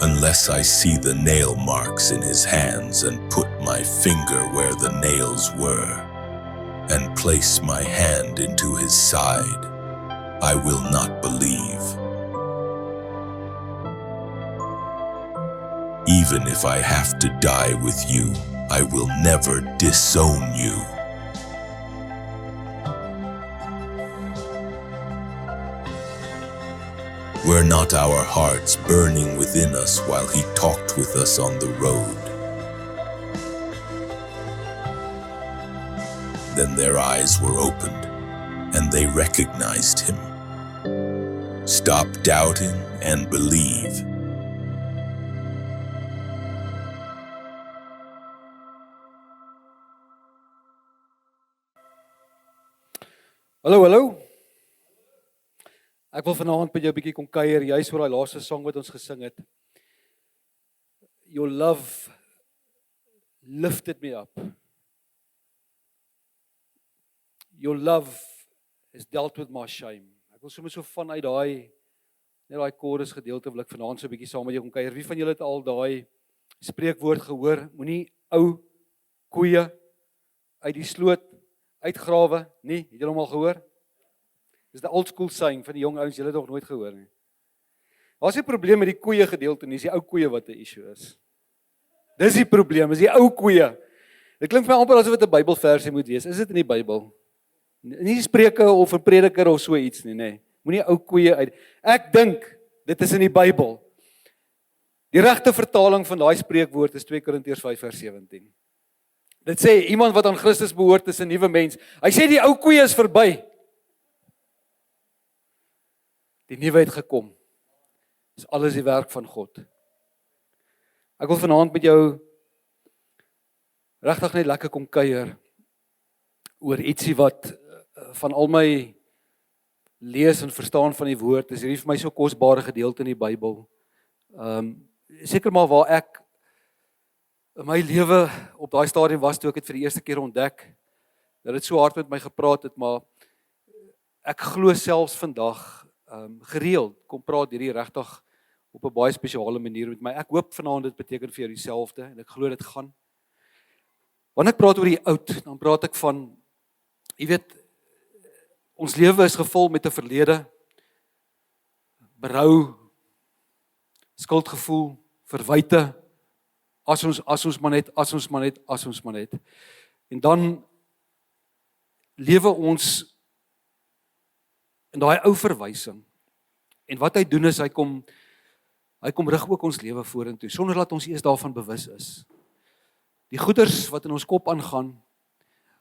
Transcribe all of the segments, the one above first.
unless I see the nail marks in his hands and put my finger where the nails were, and place my hand into his side, I will not believe. Even if I have to die with you, I will never disown you. Were not our hearts burning within us while he talked with us on the road? Then their eyes were opened, and they recognized him. Stop doubting and believe. Hallo. Ek wil vanaand met jou 'n bietjie kom kuier, juis oor daai laaste sang wat ons gesing het. Your love lifted me up. Your love has dealt with my shame. Ek wil sommer so vanuit net daai chorus gedeelte wil ek vanaand so 'n bietjie saam met jou kom kuier. Wie van julle het al daai spreekwoord gehoor? Moenie ou koeie uit die sloot uitgrawe nie. Het julle hom al gehoor? Dis die old school saying van die jong ouens, julle het nog nooit gehoor nie. Daar's 'n probleem met die koeie gedeelte nie, dis die ou koeie wat 'n issue is. Dis die probleem, is die ou koeie. Dit klink vir my amper asof dit 'n Bybelversie moet wees. Is dit in die Bybel? Nie Spreuke of 'n Prediker of so iets nie, nê. Moenie ou koeie uit. Ek dink dit is in die Bybel. Die regte vertaling van daai spreekwoord is 2 Korintiërs 5 vers 17. Dit sê iemand wat aan Christus behoort is 'n nuwe mens. Hy sê die ou koeie is verby. Die nuwe het gekom. Dis alles die werk van God. Ek wil vanaand met jou regtig net lekker kom kuier oor ietsie wat van al my lees en verstaan van die woord is hierdie vir my so kosbare gedeelte in die Bybel. Seker maar waar ek in my lewe op daai stadium was toe ek dit vir die eerste keer ontdek, dat dit so hard met my gepraat het, maar ek glo selfs vandag gereeld kom praat hierdie regtig op 'n baie spesiale manier met my. Ek hoop vanaand dit beteken vir jou dieselfde en ek glo dit gaan. Wanneer ek praat oor die oud, dan praat ek van, jy weet, ons lewe is gevul met 'n verlede, berou, skuldgevoel, verwyte, as ons maar net. En dan lewe ons in daai ou verwysing. En wat hy doen is, hy kom rig ook ons lewe vorentoe, sonder dat ons eers daarvan bewus is. Die goeders wat in ons kop aangaan,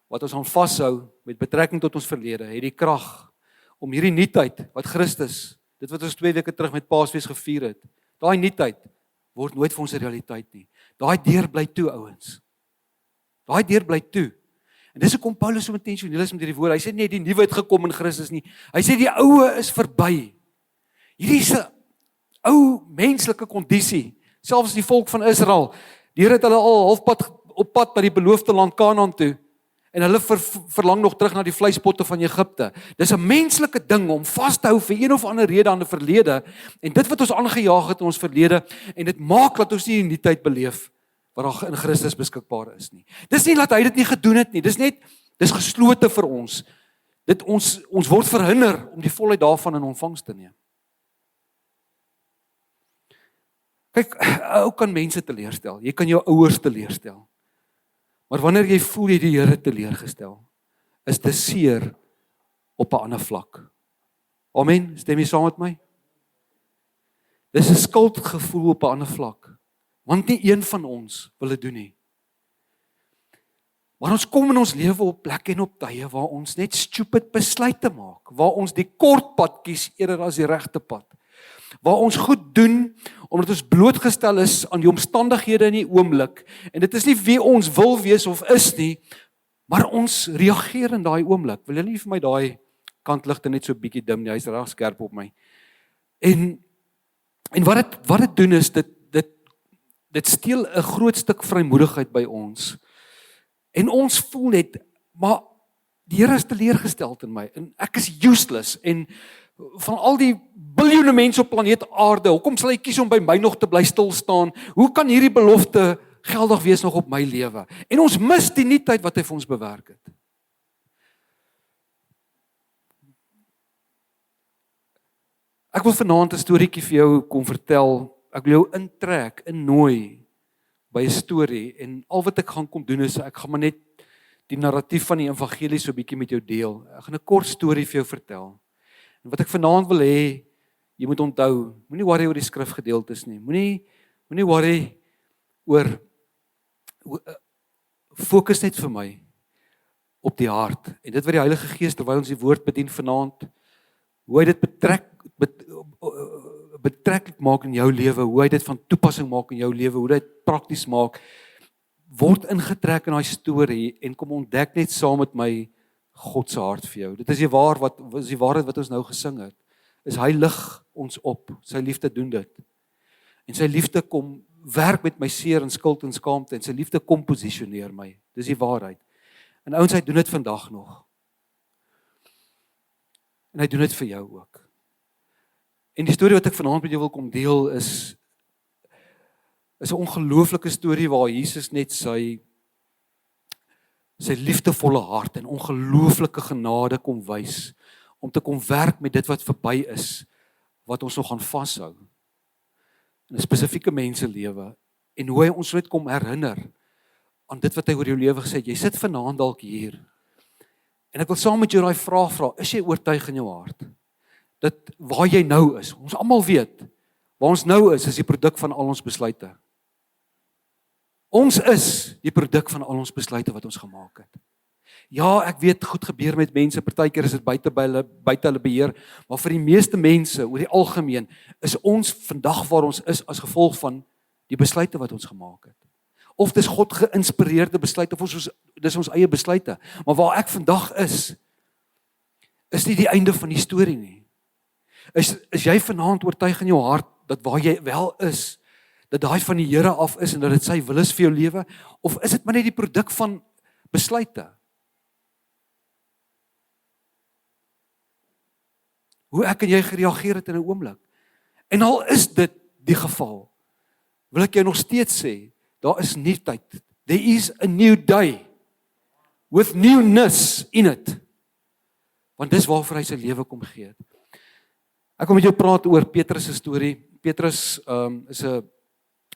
wat ons aan vashou met betrekking tot ons verlede, het die krag om hierdie nuutheid wat Christus, dit wat ons 2 weke terug met Paasfees gevier het, daai nuutheid word nooit vir ons 'n realiteit nie. Daai deur bly toe, ouens. Daai deur bly toe. En dis hoekom Paulus so intentioneel is met hierdie woord. Hy sê nie die nuwe het gekom in Christus nie. Hy sê die oue is verby. Hierdie is 'n ou menslike kondisie. Selfs die volk van Israel, die Here het hulle al halfpad op pad na die beloofde land Kanaan toe. En hulle verlang nog terug na die vleispotte van Egipte. Dis 'n menslike ding om vas te hou vir een of ander rede aan 'n verlede. En dit wat ons aangejaag het in ons verlede, en dit maak dat ons nie die nuutheid beleef wat daar in Christus beskikbaar is nie. Dis nie dat hy dit nie gedoen het nie. Dis geslote vir ons. Ons word verhinder om die volheid daarvan in ontvangs te neem. Kyk, ou kan mense teleurstel. Jy kan jou ouers teleurstel. Maar wanneer jy voel jy die Here teleurgestel, is dit seer op 'n ander vlak. Amen, stem jy saam met my? Dis 'n skuldgevoel op 'n ander vlak, want nie een van ons wil dit doen nie. Maar ons kom in ons lewe op plekke en op tye waar ons net stupid besluite maak, waar ons die kort pad kies eerder as die regte pad. Waar ons goed doen, omdat ons blootgestel is aan die omstandighede in die oomblik, en dit is nie wie ons wil wees of is nie, maar ons reageer in daai oomblik. Wil jy nie vir my daai kantligte net so bietjie dim nie, hy's reg skerp op my. En wat dit doen is, dit steel 'n groot stuk vrymoedigheid by ons. En ons voel net, maar die Here is teleurgestel in my, en ek is useless, en van al die biljoene mense op planeet Aarde. Hoekom sal hy kies om by my nog te bly stil staan? Hoe kan hierdie belofte geldig wees nog op my lewe? En ons mis die nuutheid wat hy vir ons bewerk het. Ek wil vanaand 'n storieetjie vir jou kom vertel. Ek wil jou intrek, innooi by 'n storie en al wat ek gaan kom doen is ek gaan maar net die narratief van die evangelie so 'n bietjie met jou deel. Ek gaan 'n kort storie vir jou vertel. En wat ek vanaand wil hê, jy moet onthou, moenie worry oor die skrifgedeeltes nie. Moenie worry oor fokus net vir my op die hart. En dit wat die Heilige Gees terwyl ons die woord bedien vanaand, hoe hy dit betreklik maak in jou lewe, hoe hy dit van toepassing maak in jou lewe, hoe hy dit prakties maak, word ingetrek in daai storie en kom ontdek net saam met my God se hart vir jou. Dit is die waarheid wat ons nou gesing het. Is hy lig ons op. Sy liefde doen dit. En sy liefde kom werk met my seer en skuld en skaamte en sy liefde kom posisioneer my. Dis die waarheid. En ouens, hy doen dit vandag nog. En hy doen dit vir jou ook. En die storie wat ek vanaand met jou wil kom deel is 'n ongelooflike storie waar Jesus net sy liefdevolle hart en ongelooflike genade kom wys om te kom werk met dit wat verby is, wat ons nog gaan vashou in 'n spesifieke menselewe en hoe hy ons net kom herinner aan dit wat hy oor jou lewe gesê het. Jy sit vanaand dalk hier en ek wil saam met jou daai vraag vra, is jy oortuig in jou hart dat waar jy nou is, ons almal weet waar ons nou is die produk van al ons besluite. Ons is die produk van al ons besluite wat ons gemaak het. Ja, ek weet goed gebeur met mense, partykeer is dit buite hulle beheer, maar vir die meeste mense oor die algemeen is ons vandag waar ons is as gevolg van die besluite wat ons gemaak het. Of dis God geïnspireerde besluite of dis ons eie besluite. Maar waar ek vandag is nie die einde van die storie nie. Is jy vanaand oortuig in jou hart dat waar jy wel is, dat daai van die Here af is en dat dit sy wil is vir jou lewe, of is dit maar net die produk van besluite? Hoe ek en jy gereageer het in 'n oomblik. En al is dit die geval, wil ek jou nog steeds sê, daar is nuutheid. There is a new day with newness in it. Want dis waarvoor hy sy lewe kom gee het. Ek wil met jou praat oor Petrus se storie. Petrus is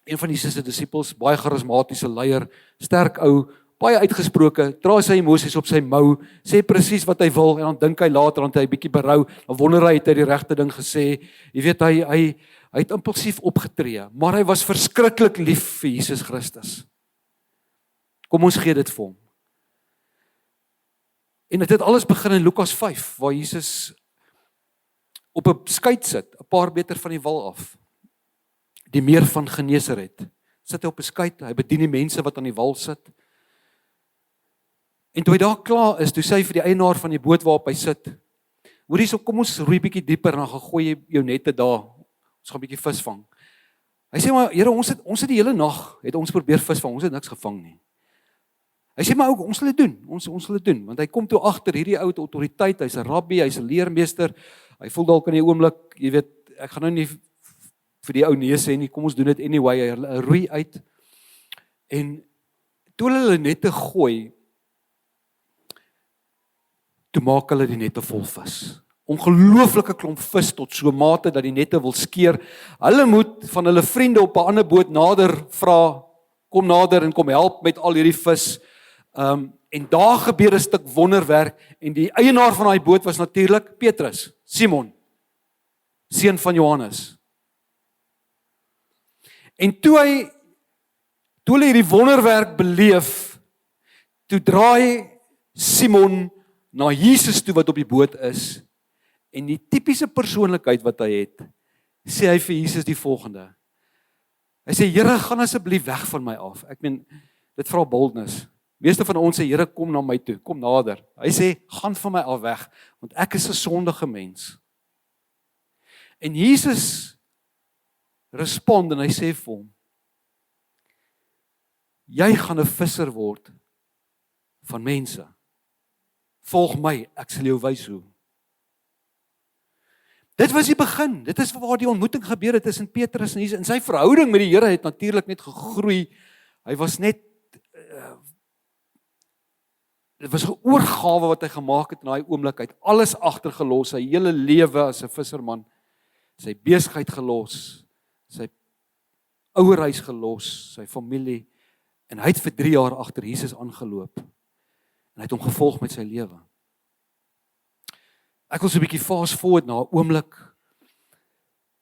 een van Jesus se disippels, baie charismatiese leier, sterk ou, baie uitgesproke, dra sy emosies op sy mou, sê presies wat hy wil en dan dink hy later, dan hy 'n bietjie berou, dan wonder hy het hy die regte ding gesê. Jy weet hy het impulsief opgetree, maar hy was verskriklik lief vir Jesus Christus. Kom ons gee dit vir hom. En dit het alles begin in Lukas 5, waar Jesus op 'n skei sit, 'n paar meter van die wal af. Die meer van Genesaret. Sit hy op 'n skei, hy bedien die mense wat aan die wal sit. En toe hy daar klaar is, toe sê hy vir die eienaar van die boot waarop hy sit, hoor hierso, kom ons roei bietjie dieper en dan gaan gooi jy jou nette daar. Ons gaan bietjie vis vang. Hy sê maar, Here, ons het die hele nag het ons probeer vis vang, ons het niks gevang nie. Hy sê maar ook, ons sal dit doen. Ons sal dit doen, want hy kom toe agter hierdie ou autoriteit, hy's 'n rabbi, hy's 'n leermeester. Hy voel dalk in die oomblik, jy weet, ek gaan nou nie vir die ou nee sê nie, kom ons doen dit anyway. Hy roei uit. En toe hulle nette gooi, toe maak hulle die nette vol vis. Ongelooflike klomp vis tot so mate dat die nette wil skeer. Hulle moet van hulle vriende op 'n ander boot nader vra, kom nader en kom help met al hierdie vis. En daar gebeur 'n stuk wonderwerk en die eienaar van daai boot was natuurlik Petrus, Simon, seun van Johannes. En toe hulle hierdie wonderwerk beleef, toe draai Simon na Jesus toe wat op die boot is, en die tipiese persoonlikheid wat hy het, sê hy vir Jesus die volgende. Hy sê, Here, gaan asseblief weg van my af. Ek meen, dit vra boldness. Meeste van ons sê, Here, kom na my toe, kom nader. Hy sê, gaan van my af weg, want ek is 'n sondige mens. En Jesus respond en hy sê vir hom, jy gaan 'n visser word van mense. Volg my, ek sal jou wys hoe. Dit was die begin. Dit is waar die ontmoeting gebeur het tussen Petrus en Jesus. En sy verhouding met die Here het natuurlik net gegroei. Hy was net dit was 'n oorgawe wat hy gemaak het in daai oomblik. Hy het alles agtergelos, sy hele lewe as 'n visserman, sy besigheid gelos, sy ouerhuis gelos, sy familie, en hy het vir 3 jaar agter Jesus aangeloop. En hy het hom gevolg met sy lewe. Ek wil so 'n bietjie fast forward na 'n oomblik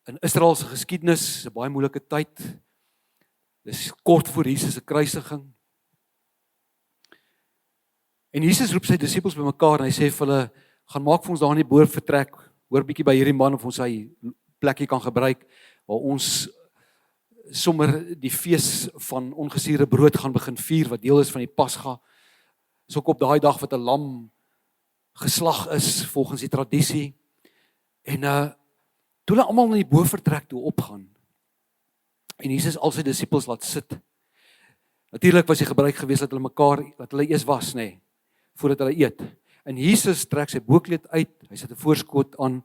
in Israel se geskiedenis, 'n baie moeilike tyd. Dis kort voor Jesus se kruisiging. En Jesus roep sy disippels bymekaar en hy sê vir hulle, gaan maak vir ons daar in die boorvertrek, hoor bietjie by hierdie man of ons sy plekkie kan gebruik, waar ons sommer die fees van ongesuurde brood gaan begin vier, wat deel is van die Pasga. Dis ook op daai dag wat 'n lam geslag is, volgens die tradisie. En toe hulle almal in die boorvertrek toe opgaan, en Jesus al sy disippels laat sit. Natuurlik was die gebruik geweest dat hulle eers was, nê, voordat hulle eet. En Jesus trek sy boekleed uit, hy sit 'n voorskoot aan,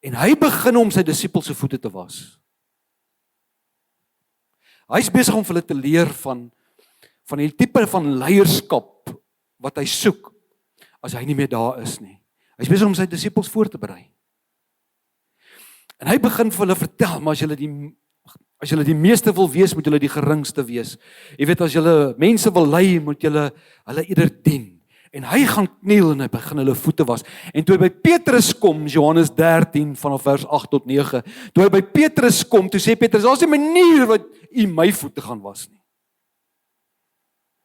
en hy begin om sy disippels se voete te was. Hy's besig om vir hulle te leer van die tipe van leierskap wat hy soek as hy nie meer daar is nie. Hy's besig om sy disippels voor te berei. En hy begin vir hulle vertel, maar as julle die meeste wil wees, moet julle die geringste wees. Jy weet, as julle mense wil lei, moet julle hulle eerder dien. En hy gaan kniel en hy begin hulle voete was. En toe hy by Petrus kom, Johannes 13 vanaf vers 8 tot 9, toe hy by Petrus kom, toe sê Petrus, daar's 'n manier wat u my voete gaan was nie.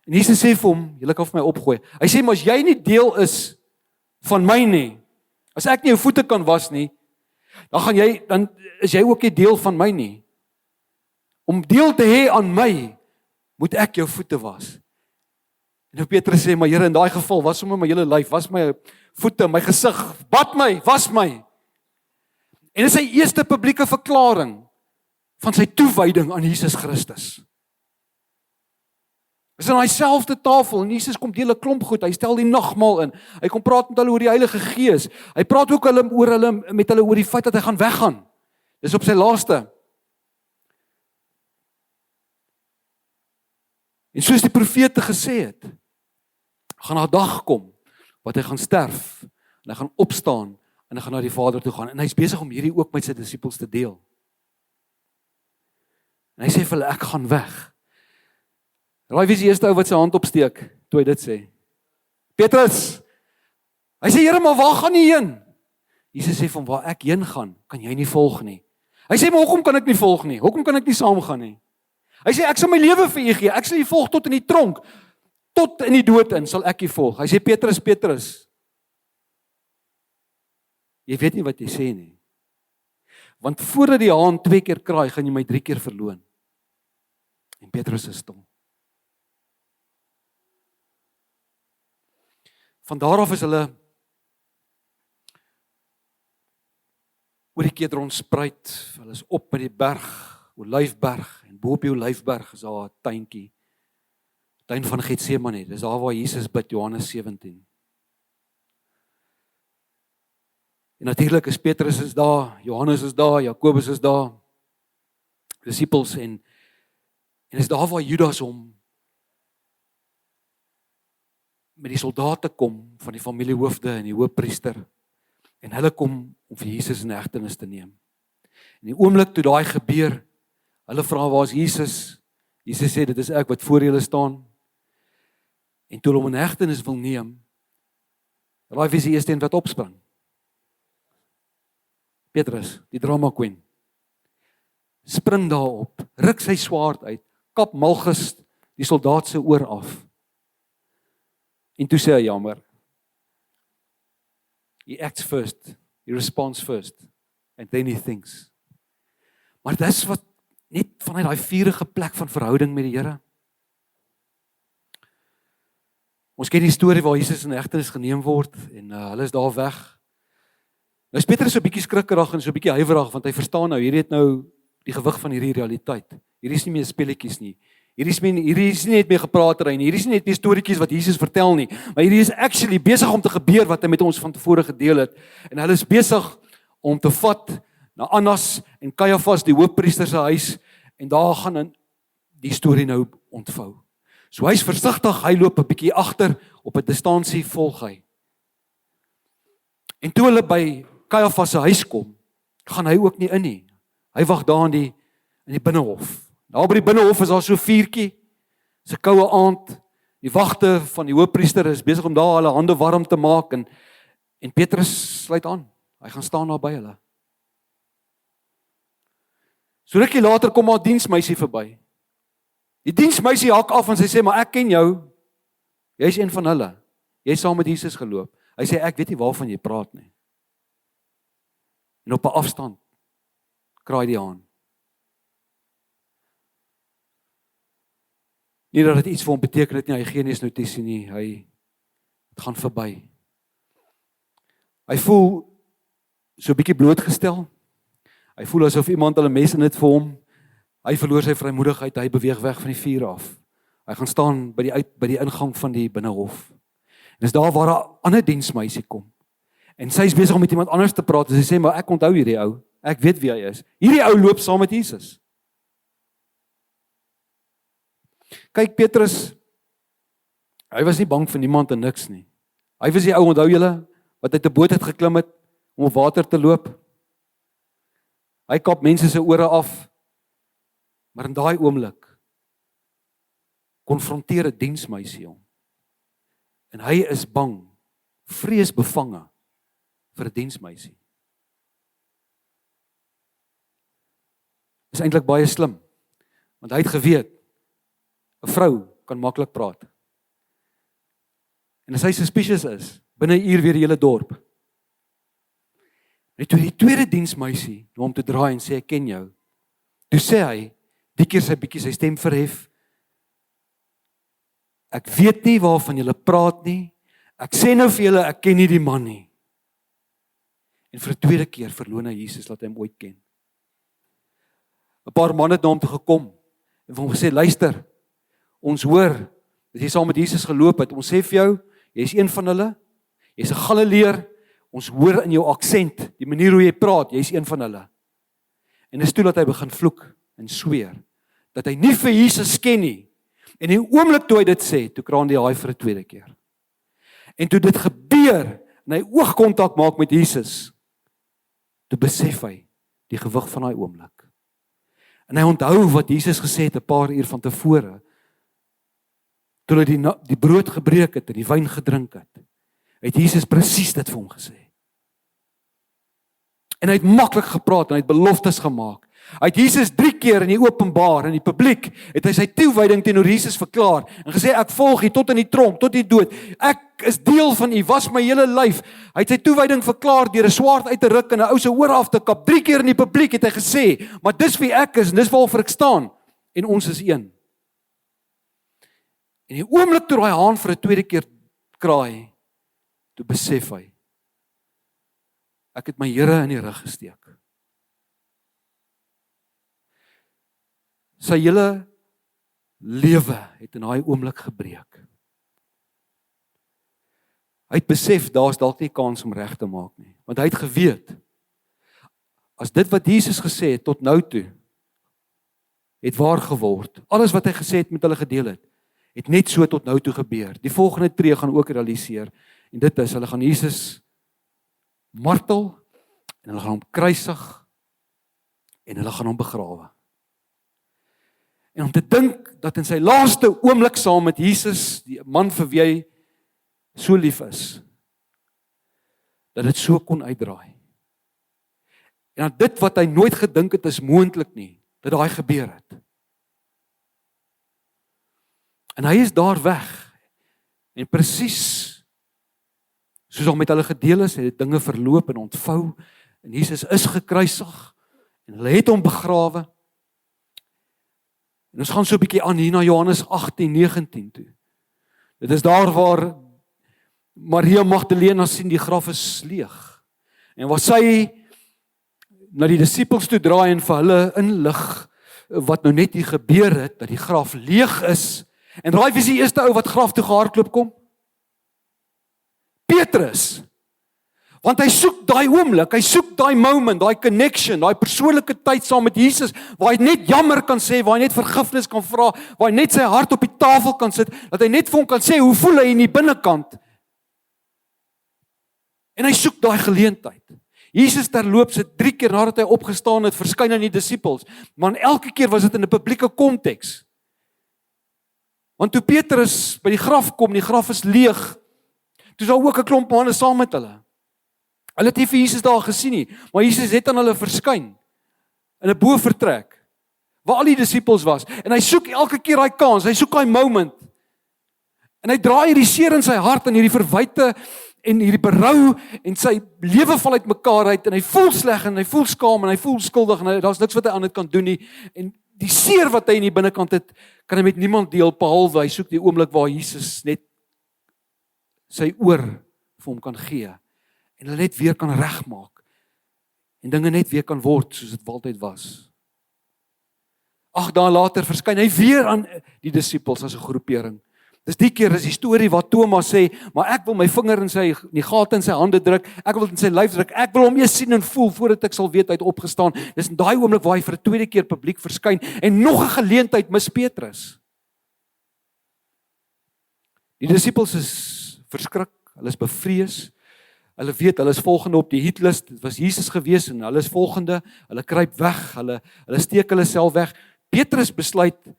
En Jesus sê vir hom, julle kan vir my opgooi. Hy sê, maar as jy nie deel is van my nie, as ek nie jou voete kan was nie, dan is jy ook nie deel van my nie. Om deel te hê aan my, moet ek jou voete was. En nou Petrus sê, maar Here, in daai geval, was sommer my hele lyf, was my voete, my gesig, bad my, was my. En dit is sy eerste publieke verklaring van sy toewyding aan Jesus Christus. Dis in daai selfde tafel, en Jesus kom deel 'n klomp goed, hy stel die nagmaal in, hy kom praat met hulle oor die Heilige Gees, hy praat ook met hulle oor die feit dat hy gaan weggaan. Dis op sy laaste. En soos die profete gesê het, gaan daar 'n dag kom, wat hy gaan sterf, en hy gaan opstaan, en hy gaan na die Vader toe gaan, en hy's besig om hierdie ook met sy disippels te deel. En hy sê vir hulle, ek gaan weg. Raai wie is die eerste ou wat sy hand opsteek, toe hy dit sê? Petrus! Hy sê, Here, maar waar gaan jy heen? Jesus sê, van waar ek heen gaan, kan jy nie volg nie. Hy sê, maar hoekom kan ek nie volg nie? Hoekom kan ek nie saamgaan nie? Hy sê, ek sal my lewe vir u gee, ek sal u volg tot in die tronk, tot in die dood in, sal ek u volg. Hy sê, Petrus, jy weet nie wat jy sê nie. Want voordat die haan 2 keer kraai, gaan jy my 3 keer verloon. En Petrus is stil. Van daar af is hulle oor die Kedron spruit, hulle is op by die berg, Olyfberg, en bo op die Olyfberg is daar 'n tuintjie, tuin van Getsemane, dis daar waar Jesus bid, Johannes 17. En natuurlik is Petrus is daar, Johannes is daar, Jakobus is daar, disippels, en is daar waar Judas hom met die soldate kom, van die familiehoofde en die hoofpriester, en hulle kom om vir Jesus in hegtenis te neem. En die oomblik toe daai gebeur, hulle vra, waar is Jesus? Jesus sê, dit is ek wat voor julle staan. En toe hulle hom in hegtenis wil neem, raai wie is die eerste een wat opspring? Petrus, die drama queen. Spring daarop, ruk sy swaard uit, kap Malchus die soldaat se oor af. En toe sê hy, jammer. He acts first, he responds first, and then he thinks. Maar dis wat net vanuit daai vurige plek van verhouding met die Here. Ons ken die storie waar Jesus in hegtenis geneem word, en hulle is daar weg. Nou is Petrus so 'n bietjie skrikkerig en so 'n bietjie huiwerig, want hy verstaan nou, hierdie het nou die gewig van hierdie realiteit. Hierdie is nie meer speletjies nie. Hierdie is nie net meer gepraatery nie. Hierdie is nie net meer storieetjies wat Jesus vertel nie, maar hierdie is actually besig om te gebeur wat hy met ons van tevore gedeel het. En hulle is besig om te vat na Annas en Kajafas, die hoofpriester se huis, en daar gaan die storie nou ontvou. So hy's versigtig, hy loop 'n bietjie agter, op 'n distansie volg hy. En toe hulle by Kajafas se huis kom, gaan hy ook nie in nie. Hy wag daar in die binnehof. Daar by die binnehof is daar so 'n vuurtjie, dis 'n koue aand, die wagte van die hoofpriester is besig om daar hulle hande warm te maak, en Petrus sluit aan, hy gaan staan daar by hulle. So rukkie later kom maar 'n diensmeisie verby. Die diensmeisie hak af en sy sê, maar ek ken jou, jy's een van hulle, jy het saam met Jesus geloop. Hy sê, ek weet nie waarvan jy praat nie. En op 'n afstand kraai die haan. Nie dat dit iets vir hom beteken het nie, hy gee nie eens notisie nie, hy gaan verby. Hy voel so 'n bietjie blootgestel. Hy voel asof iemand hulle mes in dit vir hom. Hy verloor sy vrymoedigheid, hy beweeg weg van die vuur af. Hy gaan staan by die ingang van die binnehof. En dis daar waar 'n ander diensmeisie kom. En sy is besig om met iemand anders te praat, en sy sê, maar ek onthou hierdie ou, ek weet wie hy is. Hierdie ou loop saam met Jesus. Kyk, Petrus, hy was nie bang vir niemand en niks nie. Hy was die ou, onthou julle, wat uit 'n boot het geklim het, om op water te loop. Hy kap mense se ore af, maar in daai oomblik konfronteer 'n diensmeisie hom. En hy is bang, vreesbevange vir 'n diensmeisie. Is eintlik baie slim, want hy het geweet 'n vrou kan maklik praat. En as hy suspicious is, binne 'n uur weer die hele dorp. En toe die tweede diensmeisie na hom toe draai en sê, ek ken jou. Toe sê hy, die keer sy bietjie sy stem verhef, ek weet nie waarvan julle praat nie, ek sê nou vir julle, ek ken nie die man nie. En vir 'n tweede keer verloon hy Jesus, laat hy hom ooit ken. 'n Paar manne het na hom toe gekom, en vir hom gesê, luister, ons hoor, dat jy saam met Jesus geloop het, ons sê vir jou, jy is een van hulle, jy is 'n Galileër, ons hoor in jou aksent, die manier hoe jy praat, jy is een van hulle. En dis toe dat hy begin vloek en sweer, dat hy nie vir Jesus ken nie. En die oomblik toe hy dit sê, toe kraan die haai vir 'n tweede keer. En toe dit gebeur, en hy oogkontak maak met Jesus, toe besef hy die gewig van daai oomblik. En hy onthou wat Jesus gesê het 'n paar uur van tevore, toe hy die brood gebreek het en die wyn gedrink het Jesus presies dit vir hom gesê. En hy het maklik gepraat en hy het beloftes gemaak. Hy het Jesus 3 keer in die openbaar, in die publiek, het hy sy toewyding teenoor Jesus verklaar en gesê, ek volg U tot in die tronk, tot die dood. Ek is deel van U, was my hele lyf. Hy het sy toewyding verklaar deur 'n swaard uit te ruk en 'n ou se oor af te kap. 3 keer in die publiek het hy gesê, maar dis wie ek is en dis waarvoor ek staan en ons is een. En die oomblik toe hy haan vir 'n tweede keer kraai, toe besef hy, ek het my Here in die rug gesteek. Sy hele lewe het in daai oomblik gebreek. Hy het besef, daar's dalk nie kans om reg te maak nie, want hy het geweet, as dit wat Jesus gesê het tot nou toe, het waar geword, alles wat hy gesê het met hulle gedeel het net so tot nou toe gebeur. Die volgende tree gaan ook realiseer, en dit is, hulle gaan Jesus martel, en hulle gaan hom kruisig, en hulle gaan hom begrawe. En om te dink, dat in sy laaste oomblik saam met Jesus, die man vir wie hy so lief is, dat dit so kon uitdraai. En dat dit wat hy nooit gedink het is moontlik nie, dat daai gebeur het. En hy is daar weg, en presies, soos hom met hulle gedeel is, het dinge verloop en ontvou, en Jesus is gekruisig, en hulle het hom begrawe. En ons gaan so 'n bietjie aan hier na Johannes 18:19 toe. Dit is daar waar Maria Magdalena sien die graf is leeg. En waar sy na die disippels toe draai en vir hulle inlig wat nou net hier gebeur het, dat die graf leeg is. En raai wie is die eerste ou wat graf toe gehardloop kom? Petrus. Want hy soek daai oomblik, hy soek daai moment, daai connection, daai persoonlike tyd saam met Jesus, waar hy net jammer kan sê, waar hy net vergifnis kan vra, waar hy net sy hart op die tafel kan sit, dat hy net vir hom kan sê, hoe voel hy in die binnekant? En hy soek daai geleentheid. Jesus terloops het 3 keer nadat hy opgestaan het, verskyn aan die disippels, maar elke keer was dit in 'n publieke konteks. Want toe Petrus by die graf kom, die graf is leeg, toe is daar ook 'n klomp manne saam met hulle. Hulle het nie vir Jesus daar gesien nie, maar Jesus het aan hulle verskyn in 'n bovertrek waar al die disippels was, en hy soek elke keer daai kans, hy soek daai moment. En hy draai hierdie seer in sy hart en hierdie verwyte en hierdie berou en sy lewe val uitmekaar uit en hy voel sleg en hy voel skaam en hy voel skuldig en daar's niks wat hy aan dit kan doen nie. En die seer wat hy in die binnekant het, kan hy met niemand deel behalwe hy soek die oomblik waar Jesus net sy oor vir hom kan gee en hulle net weer kan regmaak en dinge net weer kan word soos dit altyd was. 8 dae later verskyn hy weer aan die disippels as 'n groepering. Dis die keer is die storie waar Thomas sê, maar ek wil my vinger in die gate in sy hande druk, ek wil in sy lyf druk, ek wil hom eers sien en voel voordat ek sal weet hy het opgestaan. Dis in daai oomblik waar hy vir 'n tweede keer publiek verskyn en nog 'n geleentheid mis Petrus. Die disippels is verskrik, hulle is bevrees. Hulle weet hulle is volgende op die hitlist. Dit was Jesus gewees en hulle is volgende. Hulle kruip weg, hulle steek hulle self weg. Petrus besluit,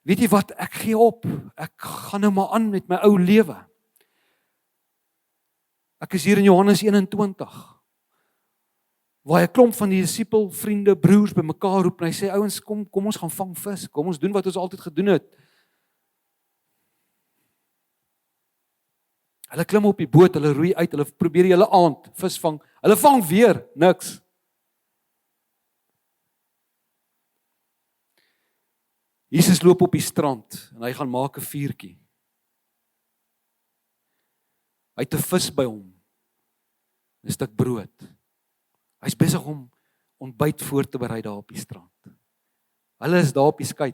weet jy wat, ek gee op. Ek gaan nou maar aan met my ou lewe. Ek is hier in Johannes 21, waar hy 'n klomp van die disipel, vriende, broers bymekaar roep en hy sê, ouens, kom ons gaan vang vis. Kom ons doen wat ons altyd gedoen het. Hulle klim op die boot, hulle roei uit, hulle probeer die hele aand vis vang. Hulle vang weer niks. Jesus loop op die strand en hy gaan maak 'n vuurtjie. Hy het 'n vis by hom, 'n stuk brood. Hy's besig om ontbyt voor te berei daar op die strand. Hulle is daar op die skei.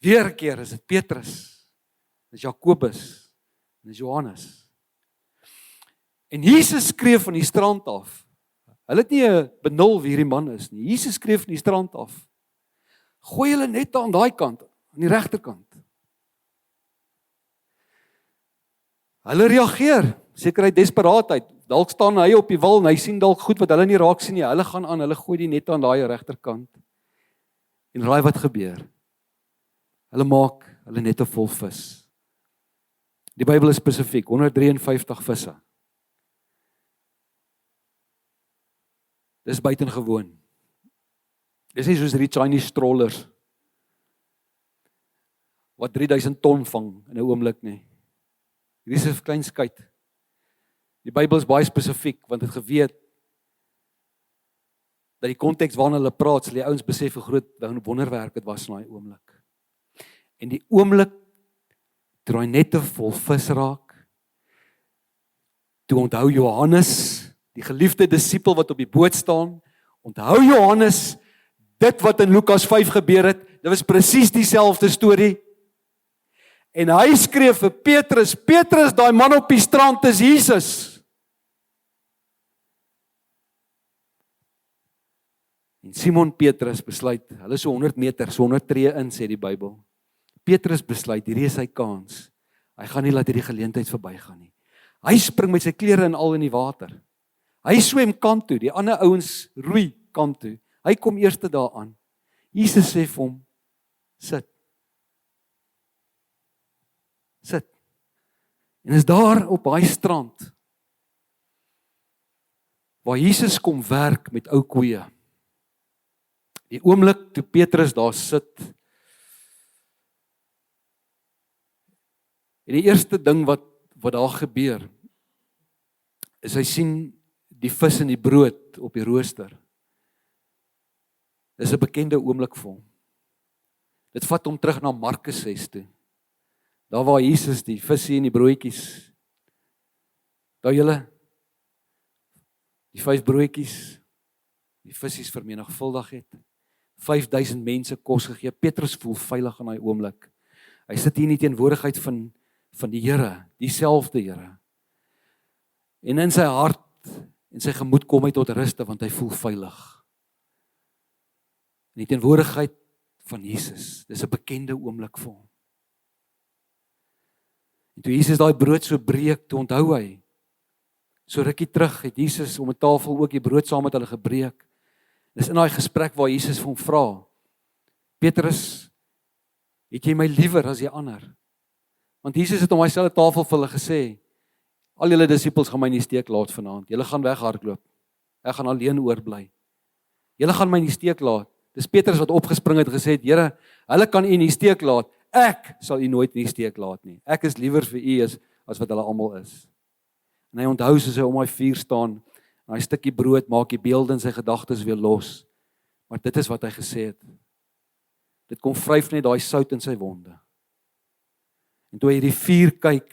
Weer 'n keer is dit Petrus, dis Jakobus, dis Johannes. En Jesus skree van die strand af. Hulle het nie 'n benul wie hierdie man is nie. Jesus skree van die strand af. Gooi hulle net aan daai kant, aan die regterkant. Hulle reageer, seker uit desperaatheid. Dalk staan hy op die wal en hy sien dalk goed wat hulle nie raak sien nie. Hulle gaan aan, hulle gooi die net aan daai regterkant. En raai wat gebeur? Hulle maak hulle nette vol vis. Die Bybel is spesifiek, 153 visse. Dis buitengewoon. Dis nie soos die Chinese strollers wat 3000 ton vang in 'n oomblik nie. Hierdie is 'n klein skei. Die Bybel is baie spesifiek want dit geweet dat die konteks waarna hulle praat, sal die ouens besef hoe groot wonderwerk dit was in daai oomblik. En die oomblik toe hy nette vol vis raak, toe onthou Johannes, die geliefde disipel wat op die boot staan, onthou Johannes dit wat in Lukas 5 gebeur het, dit was presies dieselfde storie. En hy skree vir Petrus, Petrus, daai man op die strand is Jesus. En Simon Petrus besluit, hulle is so 100 meter, so 100 tree in, sê die Bybel. Petrus besluit, hierdie is sy kans. Hy gaan nie laat hierdie geleentheid verbygaan nie. Hy spring met sy klere en al in die water. Hy swem kant toe, die ander ouens roei kant toe. Hy kom eerste daar aan. Jesus sê vir hom, sit. Sit. En is daar op daai strand, waar Jesus kom werk met ou koeie. Die oomblik toe Petrus daar sit, en die eerste ding wat daar gebeur, is hy sien die vis en die brood op die rooster. Dis 'n bekende oomblik vir hom. Dit vat hom terug na Markus 6 toe. Daar waar Jesus die visie en die broodjies, daar julle, die 5 broodjies, die visies vermenigvuldig het, 5000 mense kos gegee. Petrus voel veilig in daai oomblik. Hy sit hier in die teenwoordigheid van die Here, dieselfde Here. En in sy hart en sy gemoed kom hy tot ruste, want hy voel veilig. In die teenwoordigheid van Jesus, dis 'n bekende oomblik vir hom. En toe Jesus daai brood so breek, toe onthou hy, so rukkie terug het Jesus om 'n tafel ook die brood saam met hulle gebreek. Dis in daai gesprek waar Jesus vir hom vra, Petrus, het jy my liewer as die ander? Want Jesus het om daai selfde tafel vir hulle gesê, al julle disippels gaan my in die steek laat vanaand. Julle gaan weghardloop. Ek gaan alleen oorbly. Julle gaan my in die steek laat. Dis Petrus wat opgespring het en gesê het, Here, hulle kan u in die steek laat. Ek sal u nooit in die steek laat nie. Ek is liewer vir u as wat hulle almal is. En hy onthou soos hy om daai vuur staan, en daai stukkie brood maak die beelde in sy gedagtes weer los. Maar dit is wat hy gesê het. Dit kom vryf net daai sout in sy wonde. En toe hy die vuur kyk,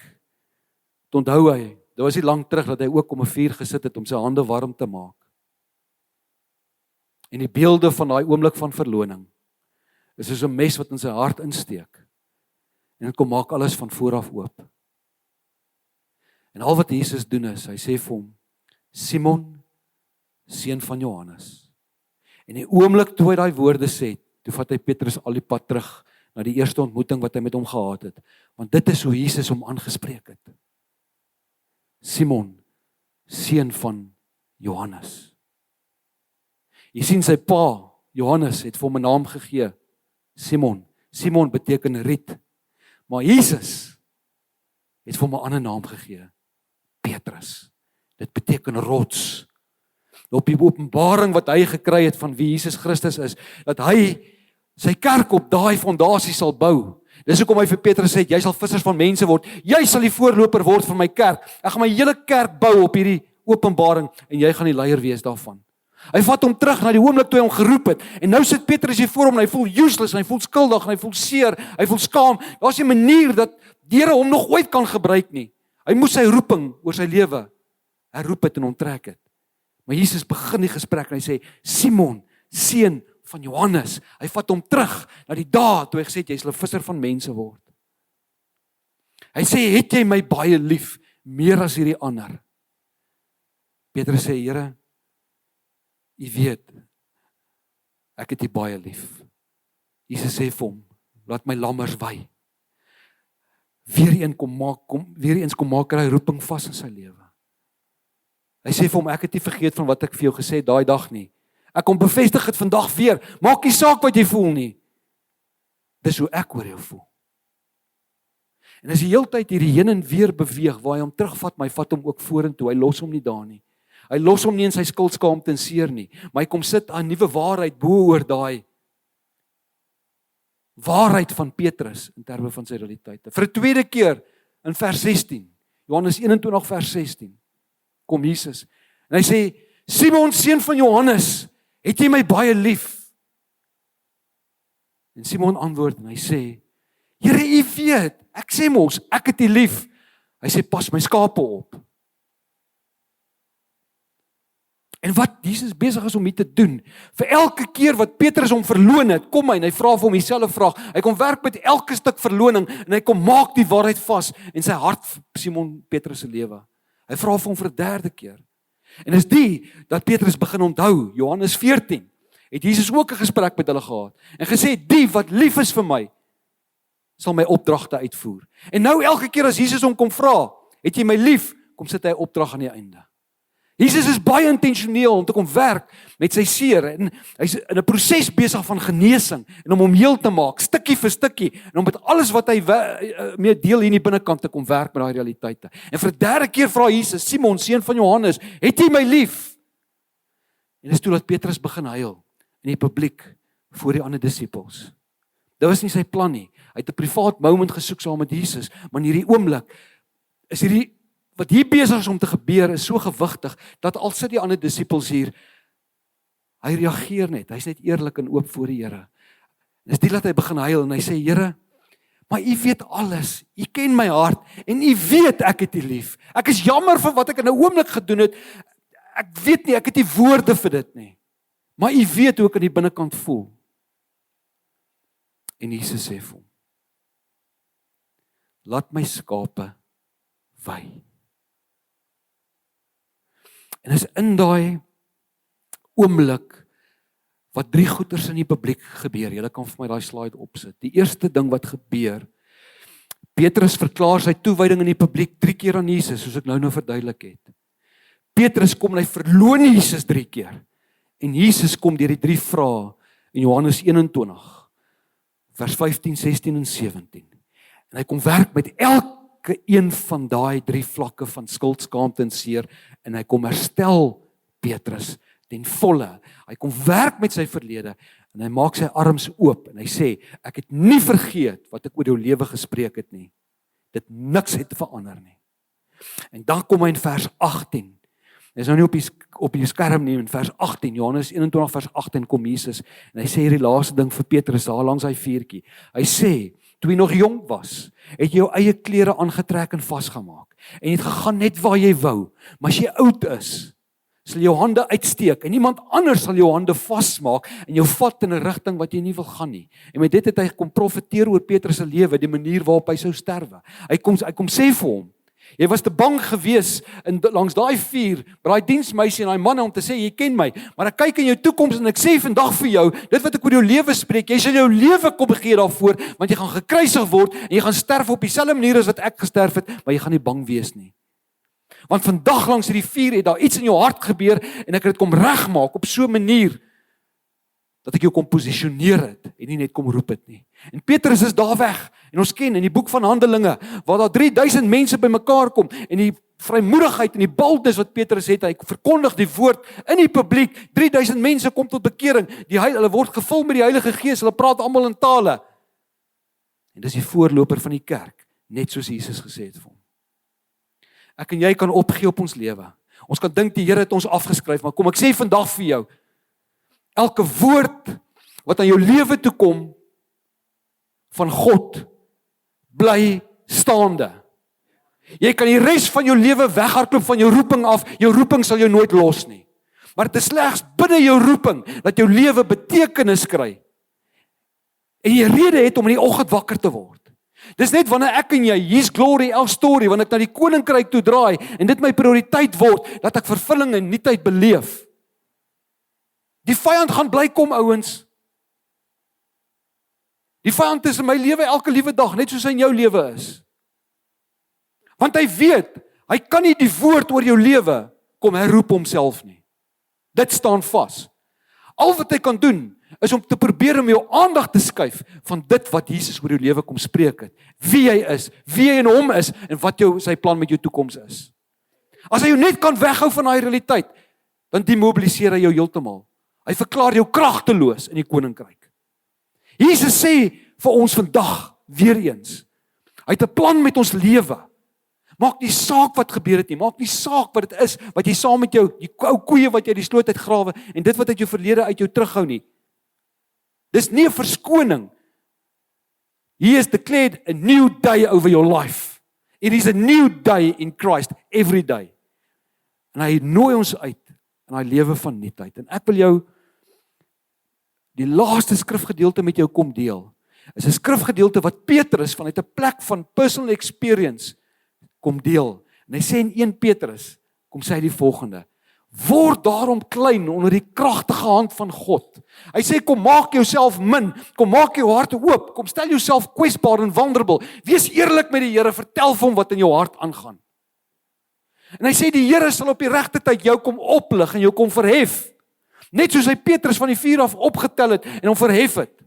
onthou hy, dit was nie lank terug dat hy ook om 'n vuur gesit het om sy hande warm te maak. En die beelde van daai oomblik van verloning is soos 'n mes wat in sy hart insteek. En dit kom maak alles van voor af oop. En al wat Jesus doen is, hy sê vir hom, Simon, seun van Johannes. En die oomblik toe hy daai woorde sê, toe vat hy Petrus al die pad terug na die eerste ontmoeting wat hy met hom gehad het. Want dit is hoe Jesus hom aangespreek het. Simon, seun van Johannes. Jy sien sy pa, Johannes, het vir hom 'n naam gegee, Simon. Simon beteken riet. Maar Jesus het vir hom 'n ander naam gegee, Petrus. Dit beteken rots. Op die openbaring wat hy gekry het van wie Jesus Christus is, dat hy sy kerk op daai fondasie sal bou. Dis hoekom hy vir Petrus sê, jy sal vissers van mense word. Jy sal die voorloper word van my kerk. Ek gaan my hele kerk bou op hierdie openbaring en jy gaan die leier wees daarvan. Hy vat hom terug na die oomblik toe hy hom geroep het. En nou sit Petrus hier voor hom en hy voel useless, en hy voel skuldig, en hy voel seer, hy voel skaam. Daar's 'n manier dat die Here hom nog ooit kan gebruik nie. Hy moes sy roeping oor sy lewe herroep het en onttrek het. Maar Jesus begin die gesprek en hy sê, Simon, seun van Johannes. Hy vat hom terug na die dae toe hy gesê het, jy sal 'n visser van mense word. Hy sê, het jy my baie lief, meer as hierdie ander? Petrus sê, Here, U weet, ek het U baie lief. Jesus sê vir hom, laat my lammers wei. Weer eens kom maak hy roeping vas in sy lewe. Hy sê vir hom, ek het nie vergeet van wat ek vir jou gesê het daai dag nie. Ek kom bevestig dit vandag weer. Maak nie saak wat jy voel nie. Dis hoe ek oor jou voel. En as die hele tyd hierdie heen en weer beweeg, waar hy hom terugvat, maar hy vat hom ook vorentoe. Hy los hom nie daar nie. Hy los hom nie in sy skuldskaamte en seer nie, maar hy kom sit aan nuwe waarheid bo oor daai waarheid van Petrus in terme van sy realiteite. Vir 'n tweede keer in vers 16, Johannes 21 vers 16, kom Jesus en hy sê, Simon, seun van Johannes, het jy my baie lief? En Simon antwoord en hy sê, Here, U weet, ek sê mos, ek het U lief. Hy sê, pas my skape op. En wat Jesus besig is om hier te doen, vir elke keer wat Petrus hom verloon het, kom hy en hy vra vir hom dieselfde vraag. Hy kom werk met elke stuk verloning en hy kom maak die waarheid vas in sy hart vir Simon Petrus se lewe. Hy vra vir hom vir 'n derde keer. En is die dat Petrus begin onthou, Johannes 14, het Jesus ook 'n gesprek met hulle gehad en gesê, die wat lief is vir my, sal my opdragte uitvoer. En nou elke keer as Jesus hom kom vra, het jy my lief, kom sit hy 'n opdrag aan die einde. Jesus is baie intentioneel om te kom werk met sy seer en hy's in 'n proses besig van genesing en om hom heel te maak, stukkie vir stukkie en om met alles wat hy mee deel hier in die binnekant te kom werk met daai realiteite. En vir 'n derde keer vra Jesus, Simon, seun van Johannes, het jy my lief? En dis toe dat Petrus begin huil in die publiek voor die ander disippels. Dit was nie sy plan nie. Hy het 'n privaat moment gesoek saam met Jesus, maar in hierdie oomblik is hierdie wat hier besig is om te gebeur is so gewigtig, dat al sit die ander disippels hier, hy reageer net, hy's net eerlik en oop voor die Here. Dis dit dat hy begin huil en hy sê, Here, maar U weet alles, U ken my hart, en U weet ek het U lief. Ek is jammer vir wat ek in 'n oomblik gedoen het, ek weet nie, ek het nie woorde vir dit nie, maar U weet hoe ek in die binnekant voel. En Jesus sê vir hom, laat my skape wei. En is in daai oomblik wat 3 goeters in die publiek gebeur. Julle kan vir my daai slide opsit. Die eerste ding wat gebeur, Petrus verklaar sy toewyding in die publiek 3 keer aan Jesus, soos ek nou verduidelik het. Petrus kom en hy verloon Jesus 3 keer. En Jesus kom deur die 3 vrae in Johannes 21, vers 15, 16 en 17. En hy kom werk met elke een van daai 3 vlakke van skuld, skaamte en seer, en hy kom herstel Petrus ten volle. Hy kom werk met sy verlede, en hy maak sy arms oop, en hy sê, ek het nie vergeet wat ek oor jou lewe gespreek het nie. Dit niks het verander nie. En dan kom hy in vers 18. Hy is nou nie op die skerm nie, in vers 18, Johannes 21 vers 18 kom Jesus, en hy sê hierdie laaste ding vir Petrus, daar langs hy vuurtjie. Hy sê, toe jy nog jong was, het jy jou eie klere aangetrek en vasgemaak, en jy het gegaan net waar jy wou, maar as jy oud is, sal jou hande uitsteek, en iemand anders sal jou hande vasmaak, en jou vat in 'n rigting wat jy nie wil gaan nie. En met dit het hy kom profeteer oor Petrus se lewe, die manier waarop hy sou sterwe. Hy kom sê vir hom, jy was te bang gewees langs daai vuur, by daai diensmeisie en daai manne om te sê, jy ken my, maar ek kyk in jou toekoms en ek sê vandag vir jou, dit wat ek oor jou lewe spreek, jy sal jou lewe kom gee daarvoor, want jy gaan gekruisig word, en jy gaan sterf op dieselfde manier as wat ek gesterf het, maar jy gaan nie bang wees nie. Want vandag langs hierdie vuur het daar iets in jou hart gebeur, en ek het dit kom regmaak op so 'n manier, dat ek jou kom posisioneer het, en nie net kom roep het nie. En Petrus is daar weg, en ons ken in die boek van Handelinge, waar daar 3000 mense bymekaar kom, en die vrymoedigheid en die boldness wat Petrus het, hy verkondig die woord in die publiek, 3000 mense kom tot bekering, hulle word gevul met die Heilige Gees, hulle praat almal in tale. En dis die voorloper van die kerk, net soos Jesus gesê het vir hom. Ek en jy kan opgee op ons lewe. Ons kan dink die Here het ons afgeskryf, maar kom ek sê vandag vir jou, elke woord wat aan jou lewe toe kom van God bly staande. Jy kan die res van jou lewe weghardloop van jou roeping af, jou roeping sal jou nooit los nie. Maar dit is slegs binne jou roeping dat jou lewe betekenis kry. En jy rede het om in die oggend wakker te word. Dis net wanneer ek en jy, hier's glory, el story, wanneer ek na die koninkryk toe draai en dit my prioriteit word, dat ek vervulling en nuutheid beleef. Die vyand gaan bly kom, ouens. Die vyand is in my lewe elke liewe dag, net soos hy in jou lewe is. Want hy weet, hy kan nie die woord oor jou lewe kom herroep homself nie. Dit staan vas. Al wat hy kan doen, is om te probeer om jou aandag te skuif van dit wat Jesus oor jou lewe kom spreek het. Wie hy is, wie hy in hom is, en wat sy plan met jou toekoms is. As hy jou net kan weghou van daai realiteit, dan demobiliseer hy jou heeltemal. Hy verklaar jou kragteloos in die koninkryk. Jesus sê vir ons vandag, weer eens, hy het 'n plan met ons lewe. Maak nie saak wat gebeur het nie, maak nie saak wat dit is, wat jy saam met jou, die ou koeie wat jy die sloot uit grawe, en dit wat uit jou verlede uit jou terughou nie. Dis nie 'n verskoning. He has declared a new day over your life. It is a new day in Christ, every day. En hy nooi ons uit in daai lewe van nuutheid. En ek wil jou die laaste skrifgedeelte met jou kom deel. Is 'n skrifgedeelte wat Petrus vanuit 'n plek van personal experience kom deel. En hy sê in 1 Petrus, kom sê hy die volgende: word daarom klein onder die kragtige hand van God. Hy sê kom maak jouself min, kom maak jou hart oop, kom stel jouself kwesbaar en vulnerable. Wees eerlik met die Here, vertel vir hom wat in jou hart aangaan. En hy sê die Here sal op die regte tyd jou kom oplig en jou kom verhef. Net soos hy Petrus van die vuur af opgetel het en hom verhef het.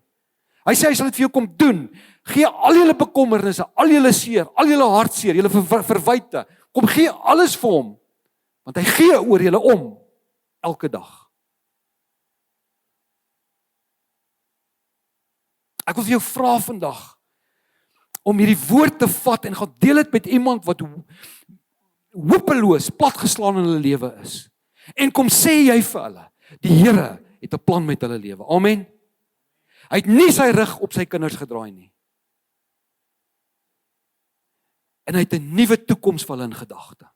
Hy sê hy sal dit vir jou kom doen. Gee al julle bekommernisse, al julle seer, al julle hartseer, julle verwyte. Kom gee alles vir hom. Want hy gee oor julle om elke dag. Ek wil vir jou vra vandag om hierdie woord te vat en gaan deel dit met iemand wat hopeloos platgeslaan in hulle lewe is. En kom sê jy vir hulle, die Here het 'n plan met hulle lewe. Amen. Hy het nie sy rug op sy kinders gedraai nie. En hy het 'n nuwe toekoms vir hulle in gedagte.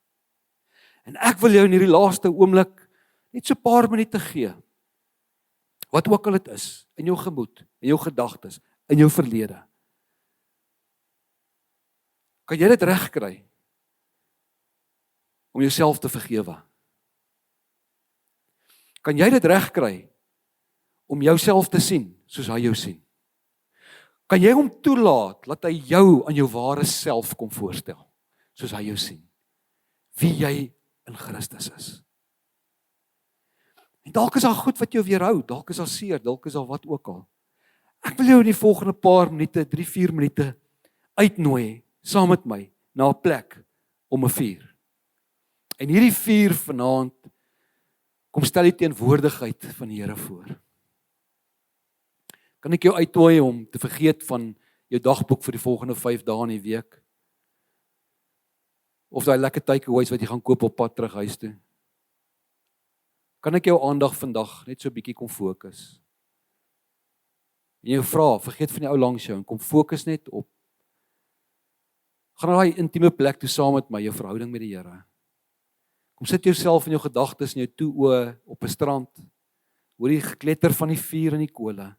En ek wil jou in hierdie laaste oomblik net so 'n paar minute gee. Wat ook al dit is, in jou gemoed, in jou gedagtes, in jou verlede. Kan jy dit regkry om jouself te vergewe? Kan jy dit regkry om jouself te sien soos hy jou sien? Kan jy hom toelaat dat hy jou aan jou ware self kom voorstel soos hy jou sien? Wie jy in Christus is. En dalk is daar goed wat jou weerhou, dalk is daar seer, dalk is daar wat ook al. Ek wil jou in die volgende paar minute, 3-4 minute uitnooi saam met my na 'n plek om 'n vuur. En hierdie vuur vanaand kom stel die teenwoordigheid van die Here voor. Kan ek jou uitnooi om te vergeet van jou dagboek vir die volgende 5 dae in die week? Of daai lekker takeaways wat jy gaan koop op pad terug huis toe? Kan ek jou aandag vandag net so 'n bietjie kom fokus? En jou vra, vergeet van die ou langs jou en kom fokus net op. Gaan na daai intieme plek toe saam met my, jou verhouding met die Here. Kom sit jouself in jou gedagtes en jou toe oë op 'n strand. Hoor die gekletter van die vuur en die kole.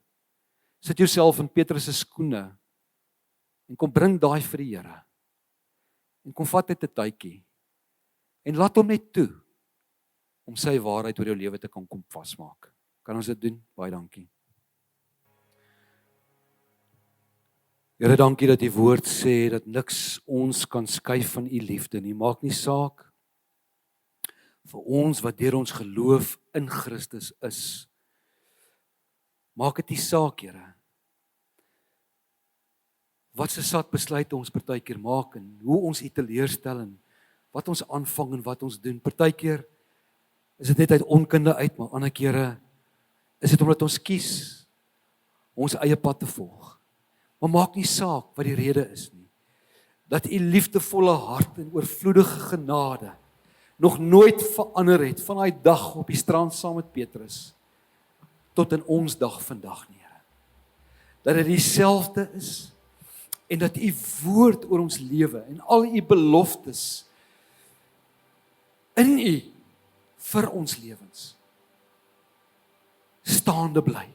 Sit jouself in Petrus se skoene en kom bring daai vir die Here. En kom vat net 'n tydjie en laat hom net toe om sy waarheid oor jou lewe te kan kom vasmaak. Kan ons dit doen? Baie dankie. Here, dankie dat U woord sê dat niks ons kan skei van U liefde nie. Maak nie saak vir ons wat deur ons geloof in Christus is. Maak dit nie saak, Here. Wat se sat besluit ons partykeer maak en hoe ons U teleurstel en wat ons aanvang en wat ons doen. Partykeer is dit net uit onkunde uit, maar ander kere is dit omdat ons kies ons eie pad te volg. Maar maak nie saak wat die rede is nie. Dat U liefdevolle hart en oorvloedige genade nog nooit verander het van daai dag op die strand saam met Petrus tot in ons dag vandag nie, Here. Dat dit dieselfde is en dat U woord oor ons lewe en al U beloftes in U vir ons lewens staande bly.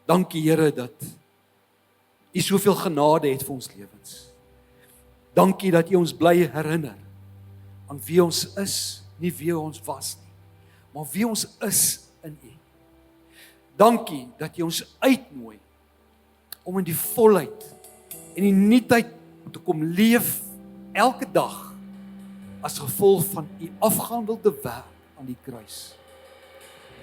Dankie, Here, dat U soveel genade het vir ons lewens. Dankie dat U ons bly herinner aan wie ons is, nie wie ons was nie, maar wie ons is in U. Dankie dat U ons uitnooi om in die volheid en die nuutheid te kom leef elke dag as gevolg van U afgehandelde werk aan die kruis.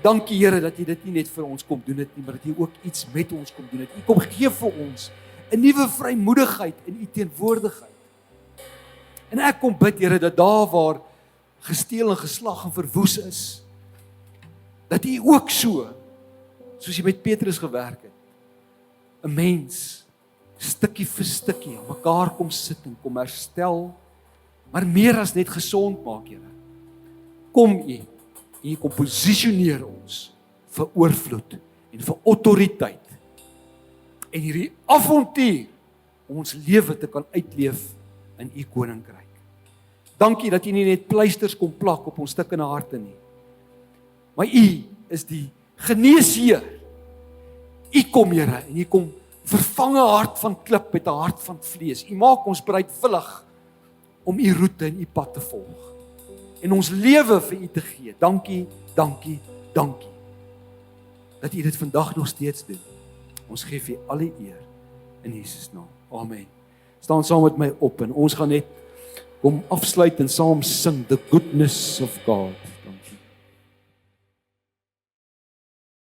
Dankie, Here, dat U dit nie net vir ons kom doen het nie, maar dat U ook iets met ons kom doen het. U kom gee vir ons 'n nuwe vrymoedigheid in U teenwoordigheid. En ek kom bid, Here, dat daar waar gesteel en geslag en verwoes is, dat U ook soos U met Petrus gewerk het, 'n mens stukkie vir stukkie aan mekaar kom sit en kom herstel, maar meer as net gesond maak, Here. Kom U kom posisioneer ons vir oorvloed en vir autoriteit en hierdie avontuur om ons lewe te kan uitleef in U koninkryk. Dankie dat U nie net pleisters kom plak op ons stikkende harte nie, maar U is die geneesheer. U kom, Here, en U kom vervang 'n hart van klip met 'n hart van vlees. U maak ons bereidwillig om U roete en U pad te volg en ons lewe vir U te gee. Dankie, dankie, dankie dat U dit vandag nog steeds doen. Ons gee vir U al die eer in Jesus naam. Amen. Staan saam met my op en ons gaan net kom afsluit en saam sing The Goodness of God.